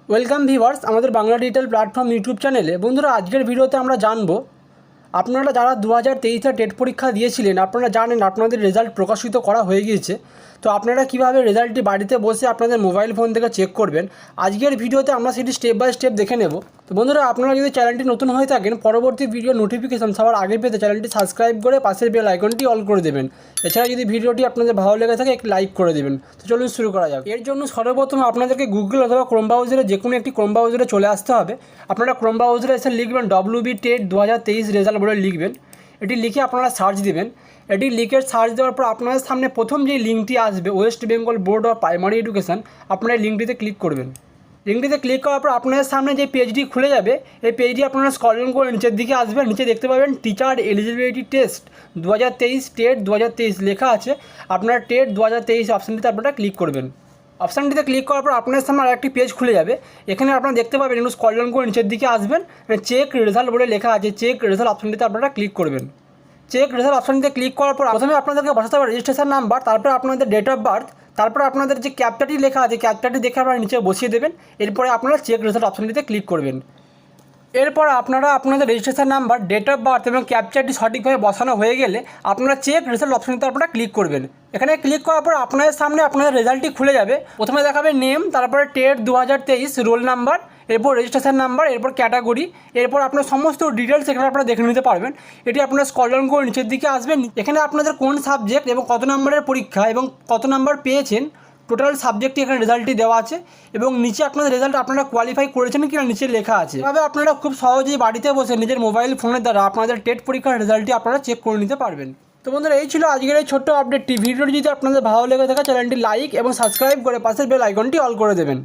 Welcome viewers আমাদের Bangla digital platform YouTube চ্যানেলে। বন্ধুরা, আজকের ভিডিওতে আমরা জানবো আপনারা যারা 2023 টেট পরীক্ষা দিয়েছিলেন, আপনারা জানেন আপনাদের রেজাল্ট প্রকাশিত করা হয়ে গিয়েছে। তো আপনারা কীভাবে রেজাল্টটি বাড়িতে বসে আপনাদের মোবাইল ফোন থেকে চেক করবেন, আজকের ভিডিওতে আমরা সেটি স্টেপ বাই স্টেপ দেখে নেব। তো বন্ধুরা, আপনারা যদি চ্যানেলটি নতুন হয়ে থাকেন, পরবর্তী ভিডিও নোটিফিকেশন সবার আগে পেতে চ্যানেলটি সাবস্ক্রাইব করে পাশের বেল আইকনটি অল করে দেবেন। এছাড়া যদি ভিডিওটি আপনাদের ভালো লেগে থাকে একটি লাইক করে দেবেন। তো চলুন শুরু করা যাক। এর জন্য সর্বপ্রথম আপনাদেরকে গুগল অথবা ক্রোম ব্রাউজারে যে কোনো একটি ক্রোম ব্রাউজারে চলে আসতে হবে। আপনারা ক্রোম ব্রাউজারে এসে লিখবেন WB টেট 2023 রেজাল্ট বলে লিখবেন। এটি লিখে আপনারা সার্চ দিবেন। এটি লিখে সার্চ দেওয়ার পর আপনাদের সামনে প্রথম যে লিঙ্কটি আসবে, West Bengal board of primary education, আপনারা এই লিঙ্কটিতে ক্লিক করবেন। লিঙ্কটিতে ক্লিক করার পর আপনাদের সামনে যে পেজটি খুলে যাবে, এই পেজটি আপনারা স্ক্রলিং করে নিচের দিকে আসবেন। নিচে দেখতে পাবেন টিচার এলিজিবিলিটি টেস্ট 2023 টেট 2023 লেখা আছে। আপনারা টেট 2023 অপশানটিতে আপনারা ক্লিক করবেন। অপশানটিতে ক্লিক করার পর আপনার সামনে আরেকটি পেজ খুলে যাবে। এখানে আপনারা দেখতে পাবেন একটু স্ক্রল করে নিচের দিকে আসবেন, চেক রেজাল্ট বলে লেখা আছে। চেক রেজাল্ট অপশানটিতে আপনারা ক্লিক করবেন। চেক রেজাল্ট অপশানটিতে ক্লিক করার পর প্রথমে আপনাদেরকে বসাতে হবে রেজিস্ট্রেশন নাম্বার, তারপরে আপনাদের ডেট অফ বার্থ, তারপরে আপনাদের যে ক্যাপচাটি লেখা আছে ক্যাপচাটি দেখে আপনারা নিচে বসিয়ে দেবেন। এরপরে আপনারা চেক রেজাল্ট অপশানটিতে ক্লিক করবেন। এরপর আপনারা আপনাদের registration number, date of birth এবং ক্যাপচারটি সঠিকভাবে বসানো হয়ে গেলে আপনারা চেক রেজাল্ট অপশানটিতে আপনারা ক্লিক করবেন। এখানে ক্লিক করার পর আপনাদের সামনে আপনাদের রেজাল্টটি খুলে যাবে। প্রথমে দেখাবে নেম, তারপরে টেট 2023 রোল নাম্বার, এরপর রেজিস্ট্রেশন নাম্বার, এরপর ক্যাটাগরি, এরপর আপনার সমস্ত ডিটেলস এখানে আপনারা দেখে নিতে পারবেন। এটি আপনারা স্ক্রল ডাউন করে নিচের দিকে আসবেন। এখানে আপনাদের কোন সাবজেক্ট এবং কত নম্বরের পরীক্ষা এবং কত নম্বর পেয়েছেন, টোটাল সাবজেক্টটি এখানে রেজাল্টটি দেওয়া আছে এবং নিচে আপনাদের রেজাল্ট আপনারা কোয়ালিফাই করেছেন কিনা নিচে লেখা আছে। এভাবে আপনারা খুব সহজেই বাড়িতে বসে নিজের মোবাইল ফোনের দ্বারা আপনাদের টেট পরীক্ষার রেজাল্টটি আপনারা চেক করে নিতে পারবেন। তো বন্ধুরা, এই ছিল আজকের এই ছোট্ট আপডেটটি। ভিডিওটি যদি আপনাদের ভালো লেগে থাকে চ্যানেলটি লাইক এবং সাবস্ক্রাইব করে পাশের বেল আইকনটি অল করে দেবেন।